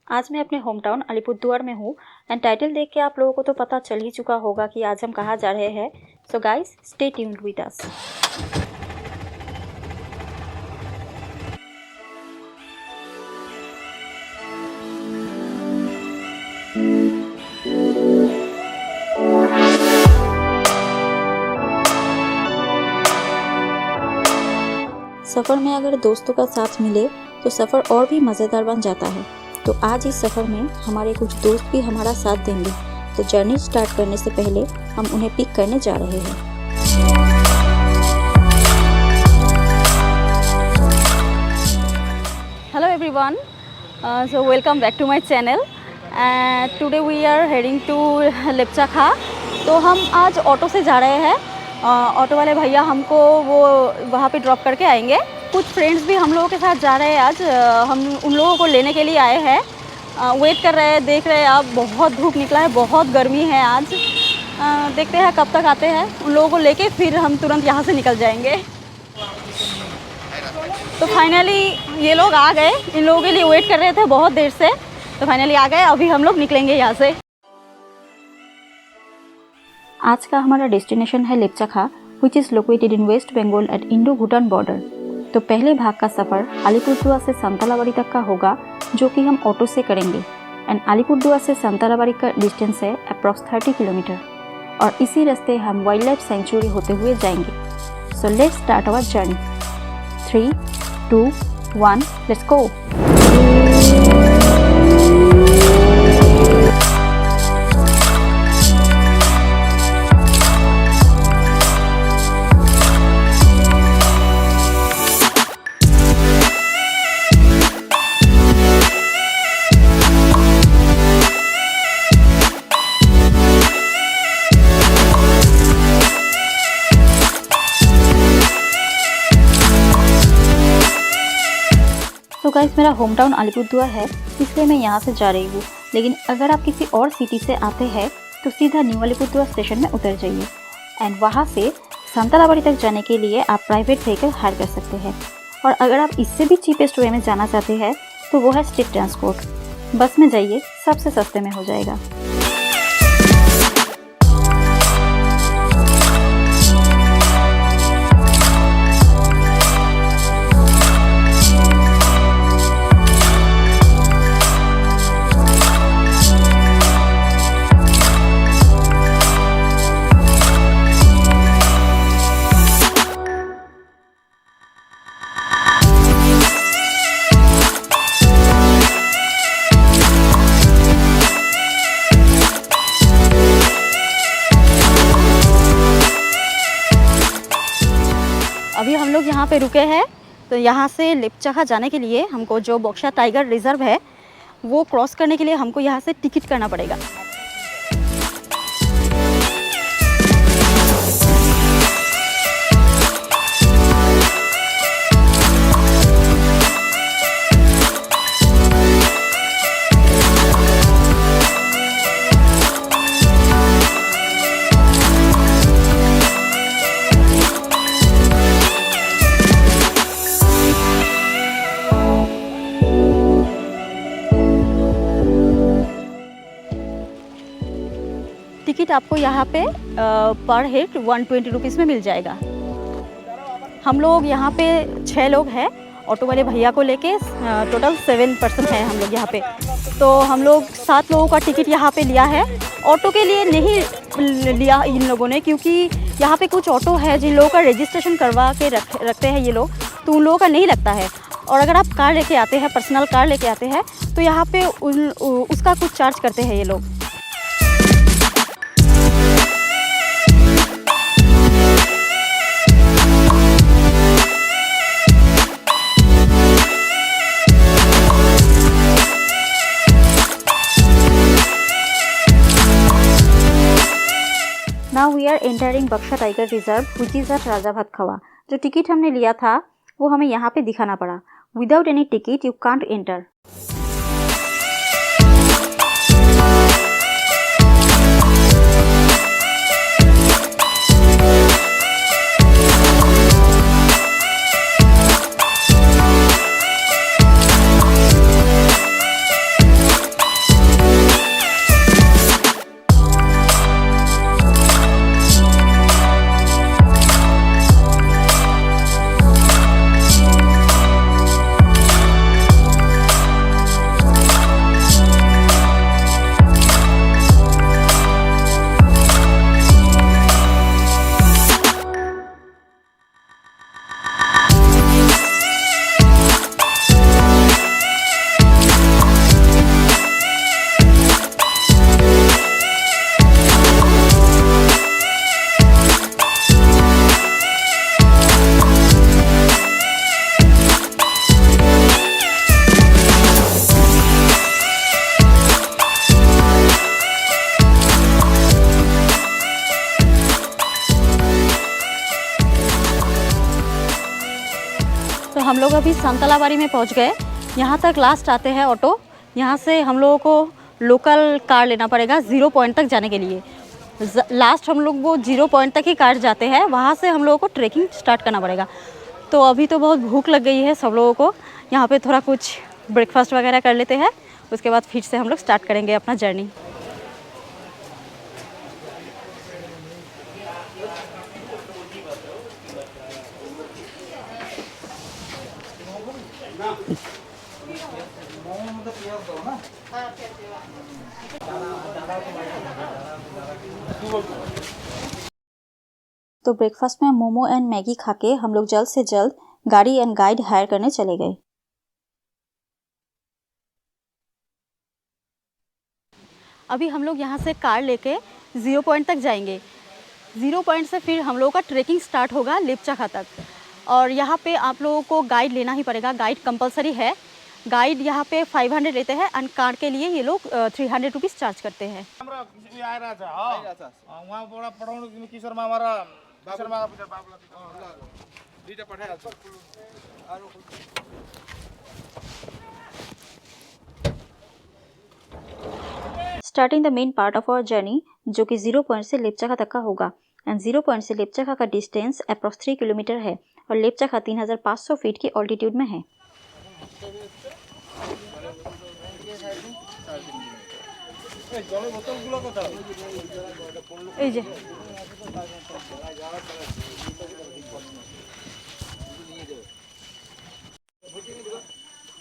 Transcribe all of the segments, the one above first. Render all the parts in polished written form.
आज मैं अपने होम टाउन अलीपुरद्वार में हूँ एंड टाइटल देख के आप लोगों को तो पता चल ही चुका होगा कि आज हम कहाँ जा रहे हैं। So guys stay tuned with us. सफ़र में अगर दोस्तों का साथ मिले तो सफ़र और भी मज़ेदार बन जाता है। तो आज इस सफ़र में हमारे कुछ दोस्त भी हमारा साथ देंगे। तो जर्नी स्टार्ट करने से पहले हम उन्हें पिक करने जा रहे हैं। Hello everyone, so welcome back to my channel. Today we are heading to Lepcha. तो हम आज ऑटो से जा रहे हैं। ऑटो वाले भैया हमको वो वहाँ पे ड्रॉप करके आएंगे। कुछ फ्रेंड्स भी हम लोगों के साथ जा रहे हैं आज। हम उन लोगों को लेने के लिए आए हैं। वेट कर रहे हैं, देख रहे हैं आप, बहुत धूप निकला है, बहुत गर्मी है आज। देखते हैं कब तक आते हैं। उन लोगों को लेके फिर हम तुरंत यहाँ से निकल जाएंगे। तो फाइनली ये लोग आ गए। इन लोगों के लिए वेट कर रहे थे बहुत देर से, तो फाइनली आ गए। अभी हम लोग निकलेंगे यहाँ से। आज का हमारा डेस्टिनेशन है Lepcha, which is located in West Bengal at Indo Bhutan border. तो पहले भाग का सफ़र अलीपुरद्वार से सांतालाबाड़ी तक का होगा, जो कि हम ऑटो से करेंगे। एंड अलीपुरद्वार से सांतालाबाड़ी का डिस्टेंस है अप्रॉक्स 30 किलोमीटर। और इसी रास्ते हम वाइल्ड लाइफ सेंचुरी होते हुए जाएंगे। So let's start our journey. 3, 2, 1, let's go. तो गाइस मेरा होम टाउन अलीपुरद्वार है, इसलिए मैं यहाँ से जा रही हूँ। लेकिन अगर आप किसी और सिटी से आते हैं तो सीधा न्यू अलीपुरद्वार स्टेशन में उतर जाइए। एंड वहाँ से सांतालाबाड़ी तक जाने के लिए आप प्राइवेट व्हीकल हायर कर सकते हैं। और अगर आप इससे भी चीपेस्ट वे में जाना चाहते हैं तो वो है स्टेट ट्रांसपोर्ट। बस में जाइए, सबसे सस्ते में हो जाएगा। अभी हम लोग यहाँ पे रुके हैं। तो यहाँ से लेप्चा जाने के लिए हमको जो बक्सा टाइगर रिजर्व है वो क्रॉस करने के लिए हमको यहाँ से टिकट करना पड़ेगा। टिकट आपको यहाँ पे पर हेड 120 रुपीज़ में मिल जाएगा। हम लोग यहाँ पे 6 लोग हैं। ऑटो वाले भैया को लेके टोटल 7 पर्सन है हम लोग यहाँ पे। तो हम लोग 7 लोगों का टिकट यहाँ पे लिया है। ऑटो के लिए नहीं लिया इन लोगों ने, क्योंकि यहाँ पे कुछ ऑटो है जिन लोगों का रजिस्ट्रेशन करवा के रखते हैं ये लोग, तो उन लोगों का नहीं लगता है। और अगर आप कार लेके आते हैं, पर्सनल कार लेके आते हैं, तो यहाँ पे उसका कुछ चार्ज करते हैं ये लोग। Now we are entering Buxa tiger reserve which is at Rajabhatkhawa. जो टिकट हमने लिया था वो हमें यहाँ पे दिखाना पड़ा। Without any ticket you can't enter. अभी संतलाबाड़ी में पहुंच गए। यहाँ तक लास्ट आते हैं ऑटो। यहाँ से हम लोगों को लोकल कार लेना पड़ेगा 0 पॉइंट तक जाने के लिए। लास्ट हम लोग वो 0 पॉइंट तक ही कार जाते हैं, वहाँ से हम लोगों को ट्रैकिंग स्टार्ट करना पड़ेगा। तो अभी तो बहुत भूख लग गई है सब लोगों को। यहाँ पे थोड़ा कुछ ब्रेकफास्ट वगैरह कर लेते हैं, उसके बाद फिर से हम लोग स्टार्ट करेंगे अपना जर्नी। तो ब्रेकफास्ट में मोमो एंड मैगी खा के हम लोग जल्द से जल्द गाड़ी एंड गाइड हायर करने चले गए। अभी हम लोग यहाँ से कार लेके 0 पॉइंट तक जाएंगे। 0 पॉइंट से फिर हम लोगों का ट्रैकिंग स्टार्ट होगा लेपचाखा तक। और यहाँ पे आप लोगों को गाइड लेना ही पड़ेगा, गाइड कंपलसरी है। गाइड यहाँ पे 500 लेते हैं एंड कार के लिए ये लोग 300 रुपीज़ चार्ज करते हैं। Starting the main part of our journey, जो कि 0 पॉइंट से लेपचाखा तक का होगा। एंड 0 पॉइंट से लेपचाखा का डिस्टेंस अप्रॉक्स 3 किलोमीटर है और लेपचाखा 3500 फीट की ऑल्टीट्यूड में है।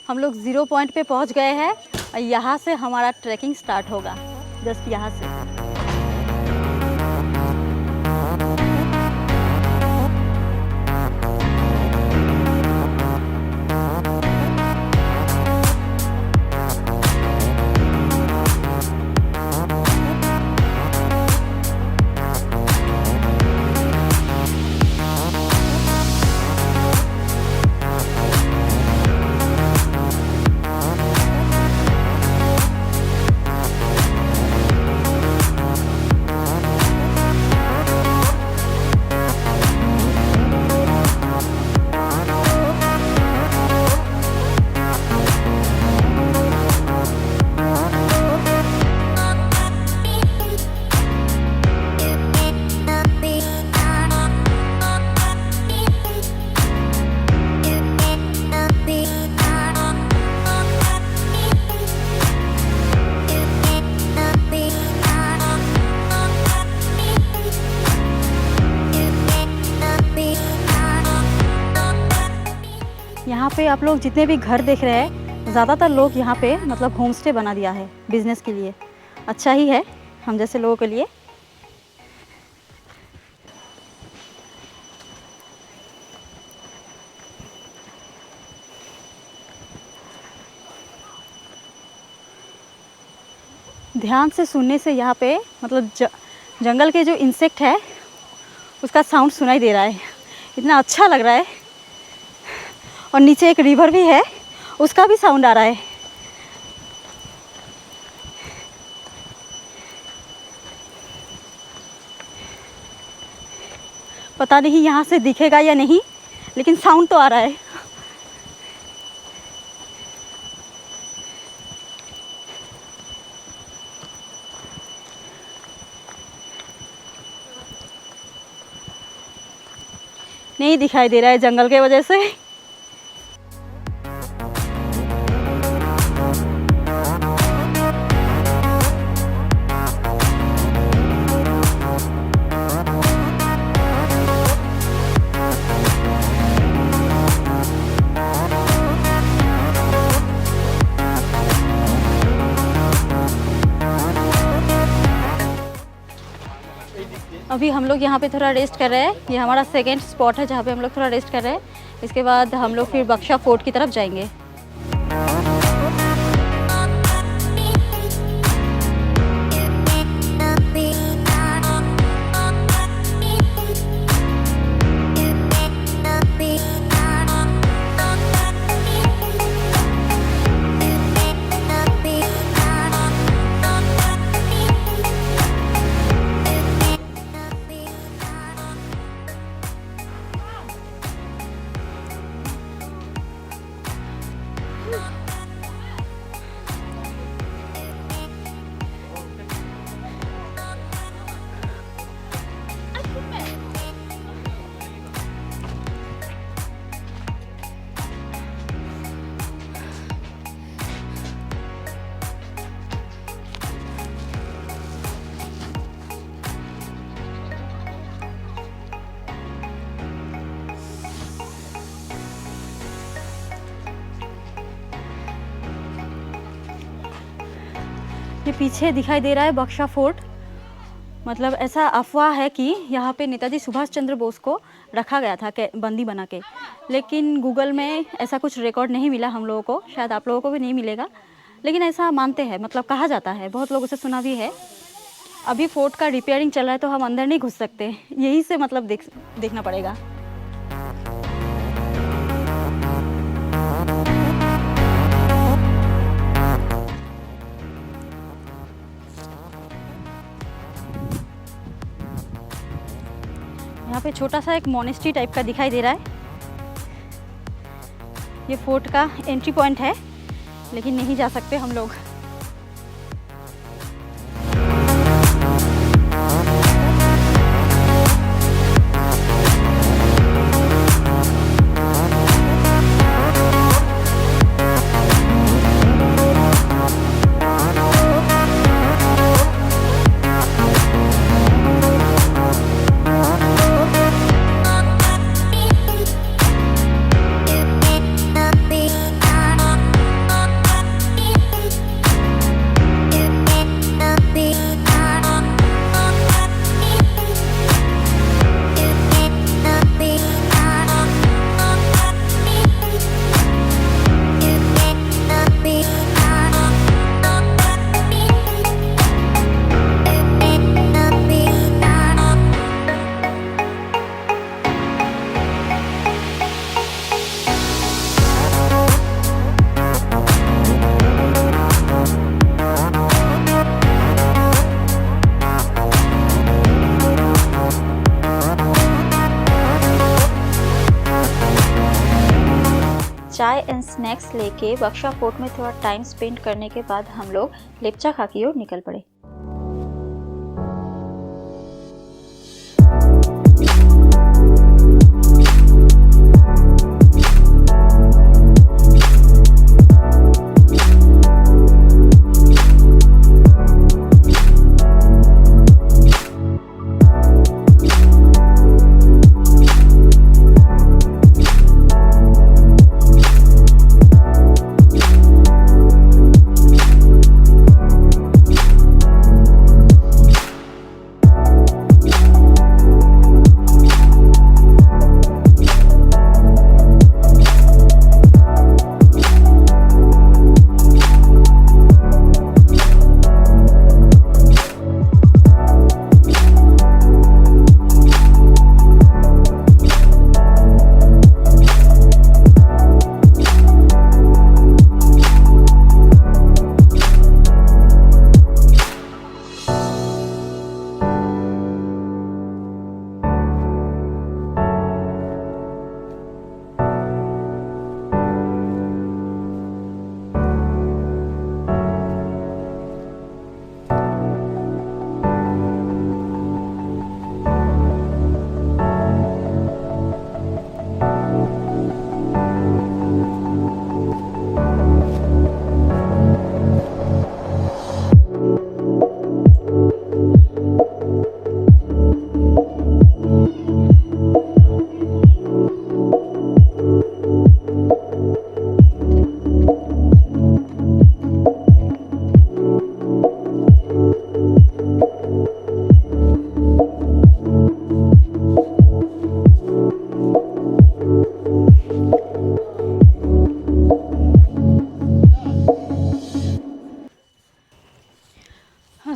हम लोग 0 पॉइंट पे पहुंच गए हैं और यहाँ से हमारा ट्रैकिंग स्टार्ट होगा, जस्ट यहाँ से। यहाँ पे आप लोग जितने भी घर देख रहे हैं, ज़्यादातर लोग यहाँ पे मतलब होम स्टे बना दिया है बिज़नेस के लिए। अच्छा ही है हम जैसे लोगों के लिए। ध्यान से सुनने से यहाँ पे मतलब जंगल के जो इंसेक्ट है उसका साउंड सुनाई दे रहा है, इतना अच्छा लग रहा है। और नीचे एक रिवर भी है, उसका भी साउंड आ रहा है। पता नहीं यहाँ से दिखेगा या नहीं, लेकिन साउंड तो आ रहा है। नहीं दिखाई दे रहा है जंगल के वजह से। अभी हम लोग यहाँ पे थोड़ा रेस्ट कर रहे हैं। ये हमारा सेकंड स्पॉट है जहाँ पे हम लोग थोड़ा रेस्ट कर रहे हैं। इसके बाद हम लोग फिर बक्शा फोर्ट की तरफ जाएंगे। ये पीछे दिखाई दे रहा है बक्सा फोर्ट। मतलब ऐसा अफवाह है कि यहाँ पे नेताजी सुभाष चंद्र बोस को रखा गया था बंदी बना के, लेकिन गूगल में ऐसा कुछ रिकॉर्ड नहीं मिला हम लोगों को, शायद आप लोगों को भी नहीं मिलेगा, लेकिन ऐसा मानते हैं, मतलब कहा जाता है, बहुत लोगों से सुना भी है। अभी फोर्ट का रिपेयरिंग चल रहा है तो हम अंदर नहीं घुस सकते, यही से मतलब देखना पड़ेगा। यहाँ पे छोटा सा एक मोनेस्ट्री टाइप का दिखाई दे रहा है। ये फोर्ट का एंट्री पॉइंट है, लेकिन नहीं जा सकते हम लोग। चाय एंड स्नैक्स लेके बक्सा फोर्ट में थोड़ा टाइम स्पेंड करने के बाद हम लोग लेप्चा खा की ओर निकल पड़े।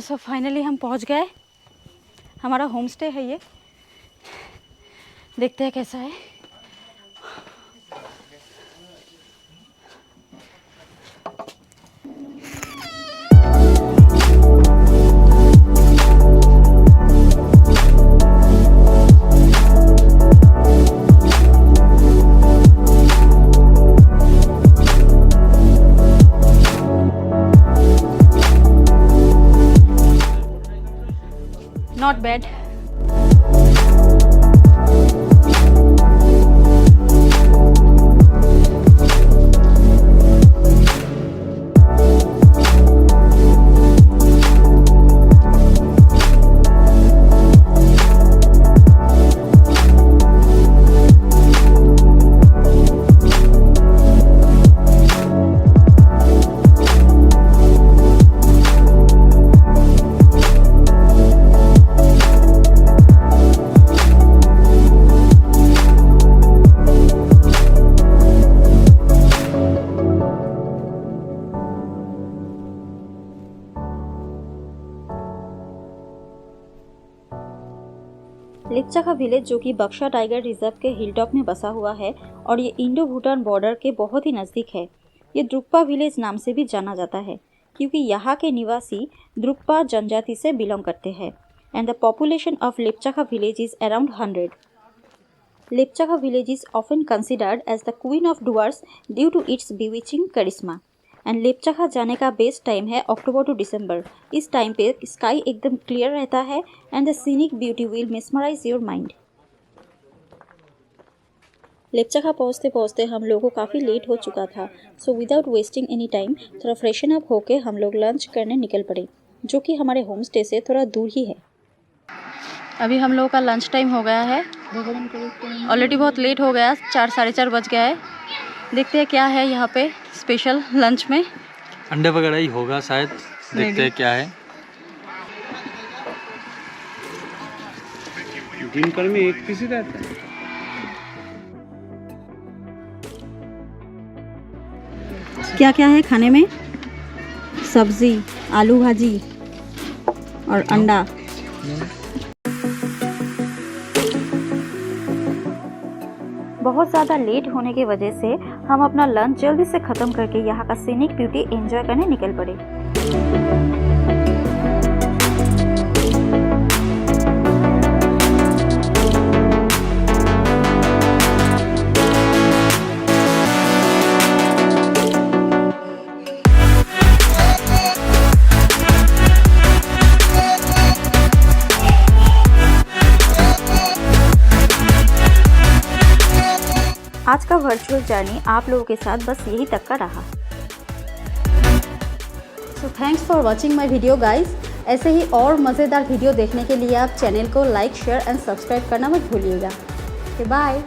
सो फाइनली हम पहुंच गए। हमारा होम स्टे है ये, देखते हैं कैसा है। Not bad. लिप्चाखा विलेज जो कि बक्सा टाइगर रिजर्व के हिलटॉप में बसा हुआ है और ये इंडो भूटान बॉर्डर के बहुत ही नज़दीक है। ये द्रुक्पा विलेज नाम से भी जाना जाता है क्योंकि यहाँ के निवासी द्रुक्पा जनजाति से बिलोंग करते हैं and the population of Lepchakha village is around 100। Lepchakha village is often considered as the queen of Dooars due to its bewitching charisma and Lepchakha जाने का बेस्ट टाइम है अक्टूबर टू दिसंबर। इस टाइम पे स्काई एकदम क्लियर रहता है and the scenic beauty will mesmerise your mind. Lepchakha पहुँचते पहुँचते हम लोगों को काफ़ी लेट हो चुका था, so without wasting any time थोड़ा फ्रेशन अप होके हम लोग लंच करने निकल पड़े, जो कि हमारे होम स्टे से थोड़ा दूर ही है। अभी हम लोगों का लंच टाइम हो गया है, ऑलरेडी बहुत लेट हो गया, 4 साढ़े 4 बज गया है। देखते हैं क्या है यहाँ पे स्पेशल लंच में। अंडे वगैरह ही होगा शायद, देखते हैं क्या है। दिन भर में एक पीस ही रहता है। क्या क्या है खाने में? सब्जी, आलू भाजी और अंडा। बहुत ज़्यादा लेट होने की वजह से हम अपना लंच जल्दी से ख़त्म करके यहाँ का सीनिक ब्यूटी एंजॉय करने निकल पड़े। आज का वर्चुअल जर्नी आप लोगों के साथ बस यही तक का रहा। So thanks for watching my video guys. ऐसे ही और मज़ेदार वीडियो देखने के लिए आप चैनल को लाइक, शेयर एंड सब्सक्राइब करना मत भूलिएगा। बाय।